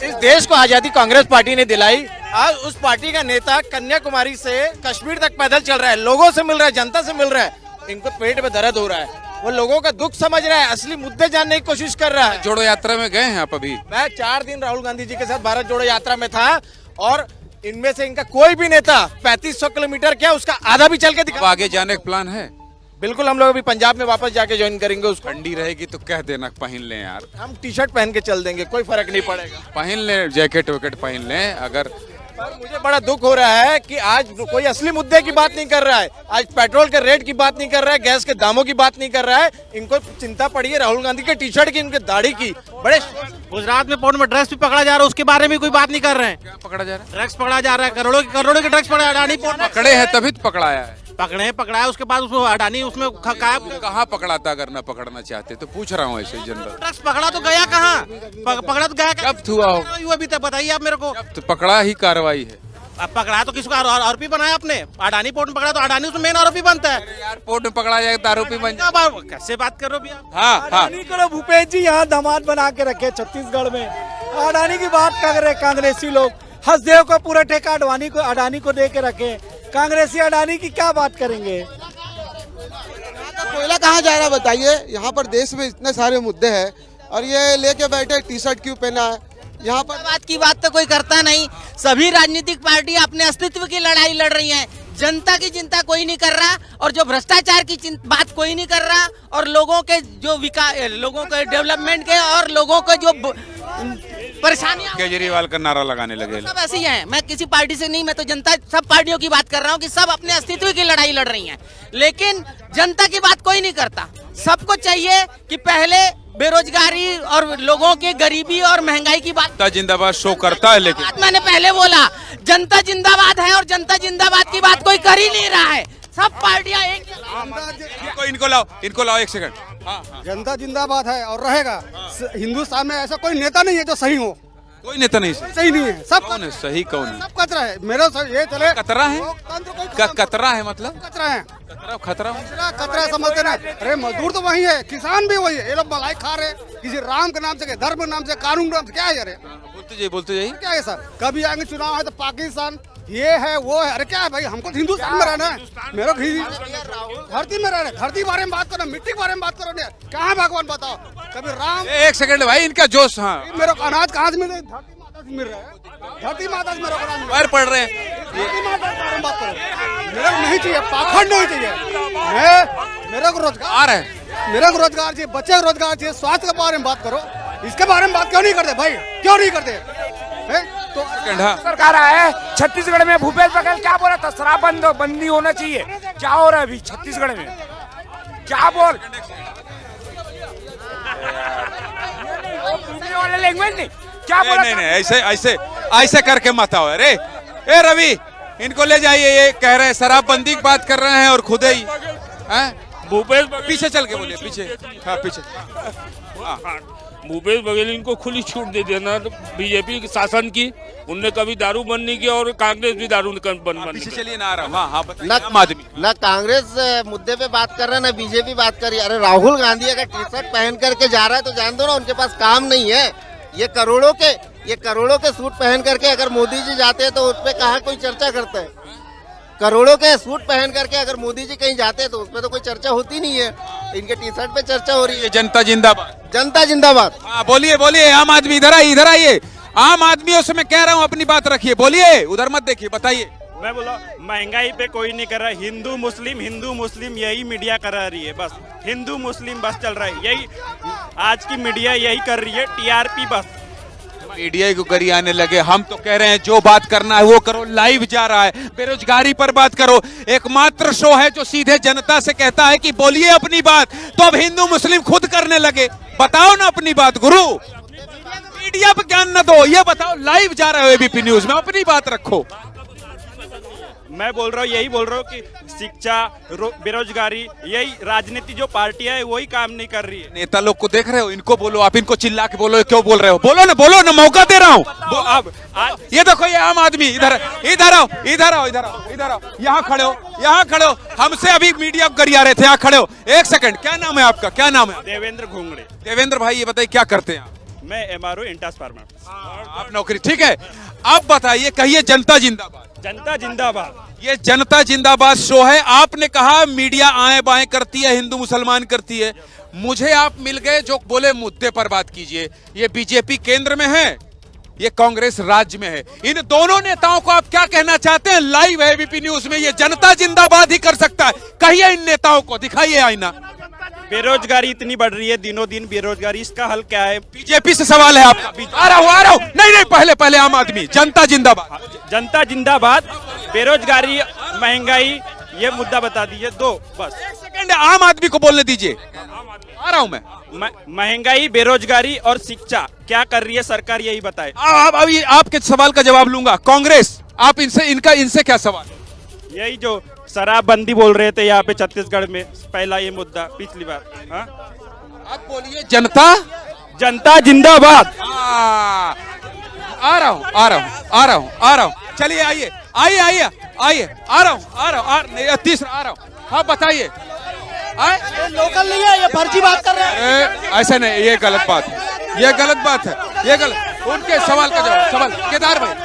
Speaker 6: इस देश को आजादी कांग्रेस पार्टी ने दिलाई। आज उस पार्टी का नेता कन्याकुमारी से कश्मीर तक पैदल चल रहा है, लोगों से मिल रहा है, जनता से मिल रहा है। इनको पेट में दर्द हो रहा है, वो लोगों का दुख समझ रहा है, असली मुद्दे जानने की कोशिश कर रहा है।
Speaker 5: जोड़ो यात्रा में गए हैं आप अभी?
Speaker 6: मैं 4 दिन राहुल गांधी जी के साथ भारत जोड़ो यात्रा में था, और इनमें से इनका कोई भी नेता 3500 किलोमीटर क्या उसका आधा भी चल के दिखा।
Speaker 5: आगे जाने का प्लान है?
Speaker 6: बिल्कुल, हम लोग अभी पंजाब में वापस जाके ज्वाइन करेंगे। उसको
Speaker 5: ठंडी रहेगी तो कह देना, पहन लें यार।
Speaker 6: हम टी शर्ट पहन के चल देंगे, कोई फर्क नहीं पड़ेगा।
Speaker 5: पहन लें, जैकेट वैकेट पहन लें। अगर
Speaker 6: पर मुझे बड़ा दुख हो रहा है कि आज कोई असली मुद्दे की बात नहीं कर रहा है। आज पेट्रोल के रेट की बात नहीं कर रहा है, गैस के दामों की बात नहीं कर रहा है। इनको चिंता पड़ी है राहुल गांधी के टी शर्ट की, इनके दाढ़ी की। बड़े
Speaker 8: गुजरात में पोर्ट में ड्रग्स भी पकड़ा जा रहा है, उसके बारे में कोई बात नहीं कर रहे हैं।
Speaker 5: क्या पकड़ा जा रहा है?
Speaker 8: ड्रग्स पकड़ा जा रहा है, करोड़ों के ड्रग्स पकड़े अडानी पोर्ट में।
Speaker 5: पकड़े हैं तभी तो पकड़ाया है।
Speaker 8: पकड़ाया, उसके बाद उसको अडानी उसमें
Speaker 5: कहाँ पकड़ाता? अगर न पकड़ना चाहते तो पूछ रहा हूँ ऐसे जनरल।
Speaker 8: ड्रग्स पकड़ा तो गया कहाँ? पकड़ा तो गया
Speaker 5: जब्त हुआ हो?
Speaker 8: अभी तक बताइए आप मेरे को।
Speaker 5: तो पकड़ा ही कार्रवाई है।
Speaker 8: अब पकड़ा तो किसको आरोपी बनाया आपने? अडानी पोर्ट में पकड़ा तो अडानी उसमें मेन आरोपी बनता है
Speaker 5: यार। पोर्ट में पकड़ा जाएगा तो आरोपी बन जाए।
Speaker 8: कैसे बात कर रहे हो भैया?
Speaker 5: हाँ हाँ,
Speaker 13: करो भूपेश जी यहाँ दामाद बना के रखे छत्तीसगढ़ में। अडानी की बात कर रहे कांग्रेसी लोग। हसदेव का पूरा ठेका अडानी को दे के रखे। कांग्रेसी अडानी की क्या बात करेंगे?
Speaker 11: कोयला कहाँ जा रहा है बताइए? यहाँ पर देश में इतने सारे मुद्दे हैं और ये लेके बैठे टी शर्ट क्यों पहना है? यहाँ पर
Speaker 12: बात की बात तो कोई करता नहीं। सभी राजनीतिक पार्टी अपने अस्तित्व की लड़ाई लड़ रही हैं। जनता की चिंता कोई नहीं कर रहा, और जो भ्रष्टाचार की बात कोई नहीं कर रहा, और लोगों के जो विकास, लोगों के डेवलपमेंट के, और लोगों को जो परेशानियां।
Speaker 5: केजरीवाल का नारा लगाने लगे।
Speaker 12: सब ऐसे ही हैं। मैं किसी पार्टी से नहीं, मैं तो जनता, सब पार्टियों की बात कर रहा हूँ कि सब अपने अस्तित्व की लड़ाई लड़ रही हैं, लेकिन जनता की बात कोई नहीं करता। सबको चाहिए कि पहले बेरोजगारी और लोगों के गरीबी और महंगाई की बात।
Speaker 5: जिंदाबाद शो करता है, लेकिन
Speaker 12: मैंने पहले बोला जनता जिंदाबाद है, और जनता जिंदाबाद की बात कोई कर ही नहीं रहा है। सब पार्टियां एक।
Speaker 5: इनको लाओ 1 सेकंड। हाँ,
Speaker 13: जनता जिंदाबाद है और रहेगा। हिंदुस्तान में ऐसा कोई नेता नहीं है जो सही हो।
Speaker 5: कोई नेता नहीं
Speaker 13: सही नहीं है। सब
Speaker 5: कौन है सही? कौन है?
Speaker 13: सब कचरा है। मेरा ये चले
Speaker 5: कतरा है। कतरा है मतलब
Speaker 13: कचरा है।
Speaker 5: खतरा
Speaker 13: कचरा समझते ना। अरे मजदूर तो वही है, किसान भी वही है। ये लोग मलाई खा रहे, किसी राम के नाम से, धर्म के नाम से, कानून के नाम से। क्या है यार?
Speaker 5: बोलते जाइए
Speaker 13: क्या है सर? कभी आगे चुनाव है तो पाकिस्तान ये है वो है। अरे क्या है भाई, हमको हिंदुस्तान में रहना है। मेरे धरती में रहना है। धरती बारे में बात करो, मिट्टी के बारे में बात करो। कहाँ भगवान बताओ? कभी राम।
Speaker 5: 1 सेकंड भाई, इनका जोश। हाँ,
Speaker 13: मेरे को अनाज कहाँ से मिल रहा है? धरती माता से मिल रहा है। धरती माता से मेरे को अनाज
Speaker 5: पैर पड़ रहे हैं।
Speaker 13: धरती माता के बारे में बात करो। मेरे को नहीं चाहिए, पाखंड नहीं चाहिए। मेरे को रोजगार है, मेरे को रोजगार चाहिए, बच्चे को रोजगार चाहिए। स्वास्थ्य के बारे में बात करो, इसके बारे में बात क्यों नहीं करते भाई? क्यों नहीं करते? तो
Speaker 10: सरकार आया छत्तीसगढ़ में, भूपेश बघेल क्या बोला था? शराब बंदी होना चाहिए। क्या हो रहा है अभी छत्तीसगढ़ में? क्या बोल वाले लैंग्वेज नहीं क्या बोला?
Speaker 5: नहीं, ऐसे करके मत आओ। अरे ए रवि, इनको ले जाइए। ये कह रहे हैं शराबबंदी की बात कर रहे हैं और खुद ही भूपेश पीछे चल के बोलिए। पीछे, हाँ पीछे।
Speaker 8: भूपेश बघेल इनको खुली छूट दे देना बीजेपी शासन की। उनने कभी दारू बंद नहीं किया और कांग्रेस भी दारू बंद
Speaker 5: पीछे चलिए ना आ रहा हूँ। हाँ
Speaker 11: न
Speaker 5: आम आदमी
Speaker 11: न कांग्रेस मुद्दे पे बात कर रहा है, न बीजेपी बात कर रही है। अरे राहुल गांधी अगर टी शर्ट पहन करके जा रहा है तो जान दो ना, उनके पास काम नहीं है। ये करोड़ों के सूट पहन करके अगर मोदी जी जाते हैं तो उस पर कहाँ कोई चर्चा करता है। करोड़ों के सूट पहन करके अगर मोदी जी कहीं जाते हैं तो उसमें तो कोई चर्चा होती नहीं है। इनके टी शर्ट पे चर्चा हो रही है।
Speaker 5: जनता जिंदाबाद,
Speaker 11: जनता जिंदाबाद।
Speaker 5: हाँ बोलिए बोलिए, आम आदमी इधर आइए। आम आदमियों से मैं कह रहा हूँ अपनी बात रखिए, बोलिए, उधर मत देखिए, बताइए।
Speaker 8: मैं बोला महंगाई पे कोई नहीं कर रहा, हिंदू मुस्लिम यही मीडिया करा रही है, बस हिंदू मुस्लिम बस चल रहा है, यही आज की मीडिया यही कर रही है, टीआरपी बस।
Speaker 5: मीडिया को गरी आने लगे। हम तो कह रहे हैं जो बात करना है वो करो, लाइव जा रहा है, बेरोजगारी पर बात करो। एकमात्र शो है जो सीधे जनता से कहता है कि बोलिए अपनी बात। तो अब हिंदू मुस्लिम खुद करने लगे, बताओ ना अपनी बात गुरु। मीडिया पे ज्ञान न दो, ये बताओ, लाइव जा रहे हो एबीपी न्यूज में, अपनी बात रखो।
Speaker 8: मैं बोल रहा हूँ, यही बोल रहा हूँ कि शिक्षा, बेरोजगारी, यही राजनीति जो पार्टियां है वही काम नहीं कर रही है।
Speaker 5: नेता लोग को देख रहे हो, इनको बोलो, आप इनको चिल्ला के बोलो, क्यों बोल रहे हो? बोलो ना, मौका दे रहा हूँ। अब ये देखो, ये आम आदमी इधर आओ, यहाँ खड़े हो। हमसे अभी मीडिया गरिया रहे थे, यहाँ खड़े हो। एक सेकंड, क्या नाम है आपका? क्या नाम है?
Speaker 8: देवेंद्र घोंगड़े।
Speaker 5: देवेंद्र भाई, ये बताइए क्या करते हैं आप?
Speaker 8: मैं एमआरओ इंटास फार्मा।
Speaker 5: आप नौकरी, ठीक है। अब बताइए, कहिए जनता जिंदाबाद।
Speaker 8: जनता जिंदाबाद।
Speaker 5: ये जनता जिंदाबाद शो है। आपने कहा मीडिया आए बाएं करती है, हिंदू मुसलमान करती है। मुझे आप मिल गए जो बोले मुद्दे पर बात कीजिए। ये बीजेपी केंद्र में है, ये कांग्रेस राज्य में है। इन दोनों नेताओं को आप क्या कहना चाहते हैं? लाइव है एबीपी न्यूज में, ये जनता जिंदाबाद ही कर सकता है। कहिए इन नेताओं को, दिखाइए आईना।
Speaker 8: बेरोजगारी इतनी बढ़ रही है, दिनों दिन बेरोजगारी, इसका हल क्या है?
Speaker 5: बीजेपी से सवाल है आपका। आ रहा हूं। नहीं, पहले आम आदमी। जनता जिंदाबाद।
Speaker 8: जनता जिंदाबाद। बेरोजगारी, महंगाई, ये मुद्दा बता दीजिए दो बस।
Speaker 5: एक सेकंड, आम आदमी को बोलने दीजिए, आ रहा हूं मैं।
Speaker 8: महंगाई, बेरोजगारी और शिक्षा क्या कर रही है सरकार, यही बताए।
Speaker 5: अभी आपके सवाल का जवाब लूंगा। कांग्रेस, आप इनसे क्या सवाल?
Speaker 8: यही जो शराबबंदी बोल रहे थे यहाँ पे छत्तीसगढ़ में, पहला ये मुद्दा पिछली बार। हाँ,
Speaker 5: अब बोलिए जनता
Speaker 8: जिंदाबाद।
Speaker 5: आ रहा हूँ। चलिए आइए, आ रहा हूँ। तीसरा आ रहा हूँ। हाँ बताइए।
Speaker 11: लोकल नहीं है, ये फर्जी बात कर रहे हैं।
Speaker 5: ऐसा नहीं, ये गलत बात है। उनके सवाल का जवाब। केदार भाई,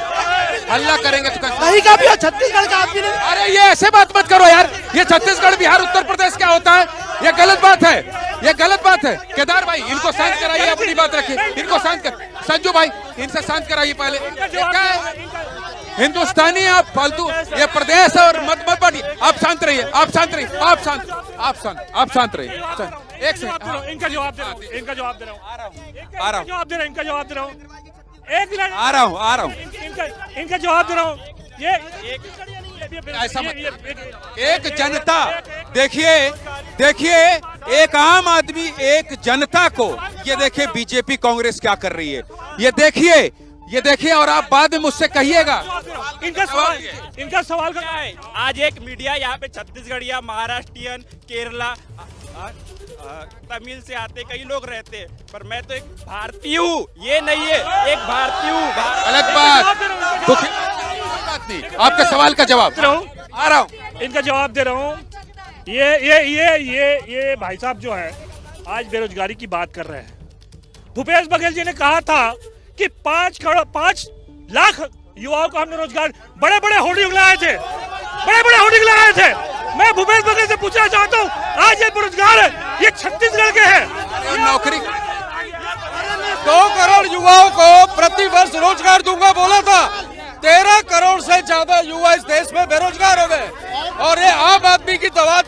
Speaker 5: हल्ला करेंगे तो
Speaker 11: नहीं का भी छत्तीसगढ़ का आदमी नहीं।
Speaker 5: अरे ये ऐसे बात मत करो यार, ये छत्तीसगढ़, बिहार, उत्तर प्रदेश क्या होता है? ये गलत बात है। केदार भाई, इनको शांत कराइए, अपनी बात रखिए। इनको शांत कर, संजू भाई, इनसे शांत कराइए पहले। क्या है? हिंदुस्तानी आप फालतू, ये प्रदेश है और मत बांटिए। आप शांत रहिए। आप शांत रहिए। एक सेकंड,
Speaker 8: इनका जवाब दे रहा हूँ। इनका जवाब दे रहा हूँ।
Speaker 5: आ रहा हूँ।
Speaker 8: एक मिनट,
Speaker 5: आ रहा हूँ।
Speaker 8: इनका जवाब दे रहा हूँ। ये
Speaker 5: ऐसा मत। एक जनता, देखिए एक आम आदमी, एक जनता को, ये देखिए बीजेपी कांग्रेस क्या कर रही है, ये देखिए और आप बाद में मुझसे कहिएगा।
Speaker 8: इनका सवाल क्या है? आज एक मीडिया यहाँ पे छत्तीसगढ़ या महाराष्ट्रियन, केरला, तमिल से आते कई लोग रहते हैं, पर मैं तो एक भारतीय हूँ, ये नहीं है, एक भारतीय हूँ।
Speaker 5: गलत बात नहीं। आपके सवाल का जवाब आ रहा हूँ।
Speaker 8: इनका जवाब दे रहा हूँ। ये भाई साहब जो है आज बेरोजगारी की बात कर रहे हैं। भूपेश बघेल जी ने कहा था कि 5 लाख युवाओं को हमने रोजगार, बड़े बड़े होर्डिंग लगाए थे। मैं भूपेश बघेल से पूछना चाहता हूँ, आज ये बेरोजगार है, ये छत्तीसगढ़ के हैं।
Speaker 5: नौकरी
Speaker 9: 2 करोड़ युवाओं को प्रति वर्ष रोजगार दूंगा बोला था। 13 करोड़ से ज्यादा युवा इस देश में बेरोजगार हो गए। और ये आम आदमी की आवाज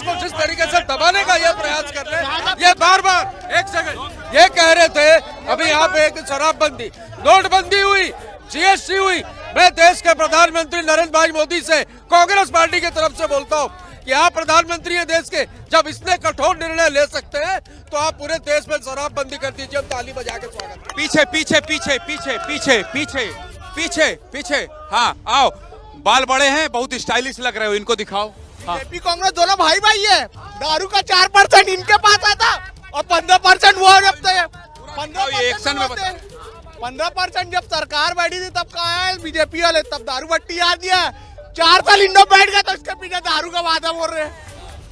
Speaker 9: को जिस तरीके से दबाने का ये प्रयास कर रहे हैं, ये बार-बार, एक सेकंड, ये कह रहे थे अभी यहाँ पे एक शराबबंदी, नोटबंदी हुई, जीएसटी हुई। मैं देश के प्रधानमंत्री नरेंद्र भाई मोदी से, कांग्रेस पार्टी की तरफ से बोलता हूँ कि आप प्रधानमंत्री हैं देश के, जब इतने कठोर निर्णय ले सकते हैं तो आप पूरे देश में शराबबंदी कर दीजिए। हम ताली बजा के स्वागत।
Speaker 5: पीछे। हाँ आओ, बाल बड़े हैं, बहुत स्टाइलिश लग रहे हो, इनको दिखाओ।
Speaker 1: बीजेपी कांग्रेस दोनों भाई है। दारू का 4% इनके पास आता और 15% वो रखते हैं।
Speaker 5: एक्शन में
Speaker 1: 15% जब सरकार बैठी थी तब कहा है बीजेपी वाले, तब दारू भट्टी याद दिया। 4 साल इंडो बैठ गया तो इसके पीछे दारू का वादा बोल रहे हैं।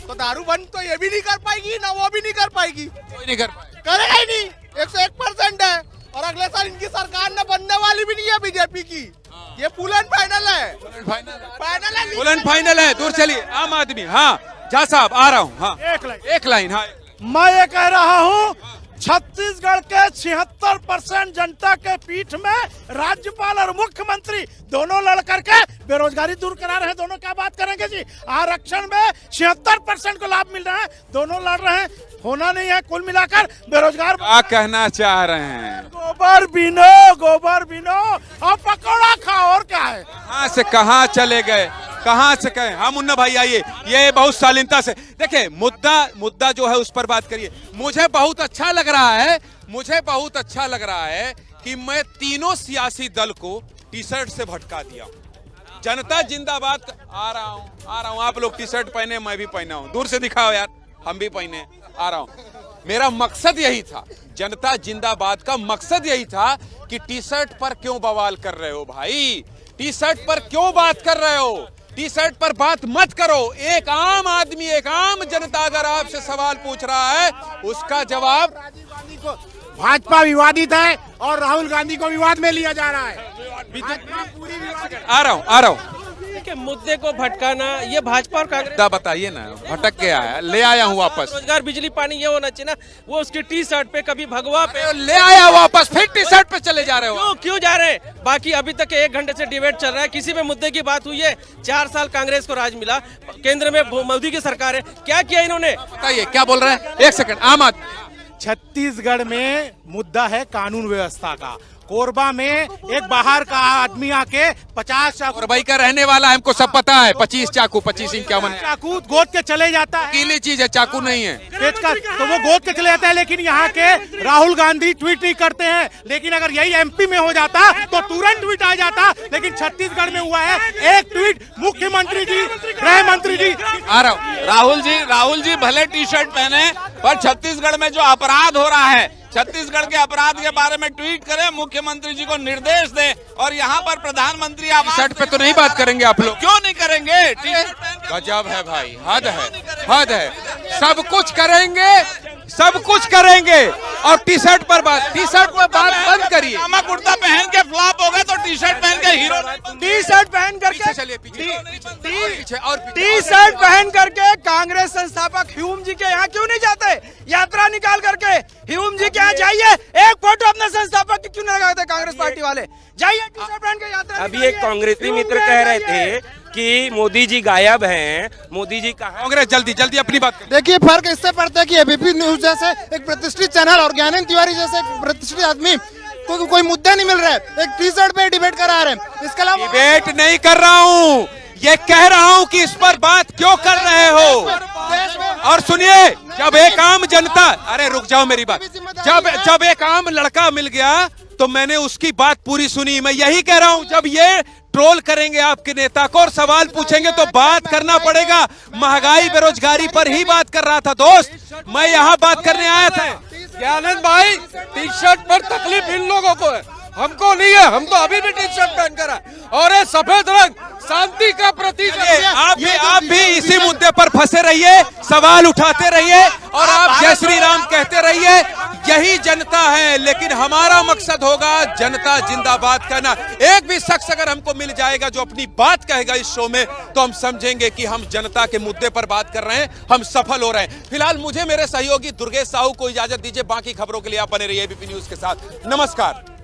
Speaker 1: तो दारू बंद तो ये भी नहीं कर पाएगी ना वो भी नहीं कर पाएगी,
Speaker 5: कोई नहीं कर पाएगा,
Speaker 1: करेगा ही नहीं। 101% है और अगले साल इनकी सरकार न बनने वाली भी नहीं है बीजेपी की। ये फुल एंड फाइनल है,
Speaker 5: फुल एंड फाइनल है। दूर चलिए आम आदमी। हाँ झा साहब आ रहा हूँ। हाँ एक लाइन। हाँ
Speaker 8: मैं ये कह रहा हूँ छत्तीसगढ़ के 76% जनता के पीठ में राज्यपाल और मुख्यमंत्री दोनों लड़ करके बेरोजगारी दूर करा रहे हैं। दोनों क्या बात करेंगे जी? आरक्षण में 76% को लाभ मिल रहा है, दोनों लड़ रहे हैं। होना नहीं है, कुल मिलाकर बेरोजगार।
Speaker 5: क्या कहना चाह रहे हैं?
Speaker 8: गोबर बिनो और पकौड़ा खाओ, और क्या है?
Speaker 5: कहाँ से कहाँ चले गए, कहाँ से कहे? हाँ मुन्ना भाई आइए, ये बहुत शालीनता से देखिए मुद्दा जो है उस पर बात करिए। मुझे बहुत अच्छा लग रहा है कि मैं तीनों सियासी दल को टी शर्ट से भटका दिया। जनता जिंदाबाद। आ रहा हूँ। आप लोग टी शर्ट पहने, मैं भी पहना हूँ। दूर से दिखाओ यार, हम भी पहने। आ रहा हूँ। मेरा मकसद यही था, जनता जिंदाबाद का मकसद यही था कि टी शर्ट पर क्यों बवाल कर रहे हो भाई? टी शर्ट पर क्यों बात कर रहे हो? टी शर्ट पर बात मत करो। एक आम आदमी, एक आम जनता अगर आपसे सवाल पूछ रहा है, उसका जवाब।
Speaker 1: राजीव गांधी को भाजपा विवादित है और राहुल गांधी को विवाद में लिया जा रहा है।
Speaker 5: आ रहा हूँ।
Speaker 9: के मुद्दे को भटकाना ये भाजपा और कांग्रेस।
Speaker 5: बताइए ना, भटक गया है, ले आया हूँ वापस।
Speaker 9: रोजगार, बिजली, पानी ये होना चाहिए ना। वो उसकी टी शर्ट पे, कभी भगवा पे
Speaker 5: ले आया वापस, फिर टी शर्ट पे चले जा रहे हो।
Speaker 9: क्यों जा रहे हैं? बाकी अभी तक 1 घंटे से डिबेट चल रहा है, किसी भी मुद्दे की बात हुई है? 4 साल कांग्रेस को राज मिला, केंद्र में मोदी की सरकार है, क्या किया इन्होंने?
Speaker 5: बताइए क्या बोल रहे हैं? 1 सेकंड। आम आदमी।
Speaker 8: छत्तीसगढ़ में मुद्दा है कानून व्यवस्था का। कोरबा में एक बाहर का आदमी आके 50
Speaker 5: कोरबा का रहने वाला, हमको सब पता है। 25 चाकू 25-51
Speaker 8: चाकू गोद के चले जाता है।
Speaker 5: गीली चीज है, चाकू नहीं है।
Speaker 8: पेचकस तो वो गोद के चले जाता है। लेकिन यहाँ के राहुल गांधी ट्वीट नहीं करते हैं। लेकिन अगर यही एमपी में हो जाता तो तुरंत ट्वीट आ जाता। लेकिन छत्तीसगढ़ में हुआ है एक ट्वीट, मुख्यमंत्री जी, गृह मंत्री जी।
Speaker 5: आ रहा हूँ।
Speaker 7: राहुल जी भले टी शर्ट पहने, पर छत्तीसगढ़ में जो अपराध हो रहा है, छत्तीसगढ़ के अपराध के बारे में ट्वीट करें, मुख्यमंत्री जी को निर्देश दें। और यहाँ पर प्रधानमंत्री आप
Speaker 5: शर्ट पे तो नहीं बात करेंगे आप लोग?
Speaker 7: क्यों नहीं करेंगे?
Speaker 5: गजब है भाई, हद है। सब कुछ करेंगे और टी शर्ट पर बात बंद करिए।
Speaker 7: कुर्ता पहन के फ्लॉप हो गए तो टी शर्ट पहन के हीरो।
Speaker 13: टी शर्ट पहन करके
Speaker 5: चलिए पीछे
Speaker 13: टी शर्ट पहन करके कांग्रेस संस्थापक ह्यूम जी के यहाँ क्यों नहीं जाते? यात्रा निकाल करके ह्यूम जी के यहाँ जाइए, एक फोटो अपने संस्थापक की क्यों नहीं लगाते कांग्रेस पार्टी वाले? जाइए टी शर्ट पहन के यात्रा।
Speaker 9: अभी एक कांग्रेसी मित्र कह रहे थे कि मोदी जी गायब हैं, मोदी जी कहाँ?
Speaker 5: कांग्रेस जल्दी अपनी बात करें।
Speaker 11: देखिए फर्क इससे पड़ता है कि एबीपी न्यूज जैसे एक प्रतिष्ठित चैनल और ज्ञानेंद्र तिवारी जैसे एक प्रतिष्ठित आदमी को कोई मुद्दा नहीं मिल रहा है, एक टी शर्ट पे डिबेट करा रहे हैं। इसके अलावा
Speaker 5: डिबेट नहीं कर रहा हूँ, ये कह रहा हूँ कि इस पर बात क्यों कर रहे हो। और सुनिए, जब एक आम जनता, अरे रुक जाओ मेरी बात, जब एक आम लड़का मिल गया तो मैंने उसकी बात पूरी सुनी। मैं यही कह रहा हूँ, जब ये ट्रोल करेंगे आपके नेता को और सवाल पूछेंगे तो बात करना पड़ेगा। महंगाई, बेरोजगारी पर ही बात कर रहा था दोस्त, मैं यहाँ बात करने आया था।
Speaker 9: ज्ञानंद भाई, टी शर्ट पर तकलीफ इन लोगों को है, हमको नहीं है। हम तो अभी भी टी शर्ट पहन कर आए और ये सफेद रंग शांति का प्रतीक है।
Speaker 5: आप भी इसी मुद्दे पर फंसे रहिए, सवाल उठाते रहिए और आप जय श्री राम कहते रहिए। यही जनता है, लेकिन हमारा मकसद होगा जनता जिंदाबाद कहना। एक भी शख्स अगर हमको मिल जाएगा जो अपनी बात कहेगा इस शो में, तो हम समझेंगे कि हम जनता के मुद्दे पर बात कर रहे हैं, हम सफल हो रहे हैं। फिलहाल मुझे मेरे सहयोगी दुर्गेश साहू को इजाजत दीजिए, बाकी खबरों के लिए आप बने रहिए एबीपी न्यूज के साथ। नमस्कार।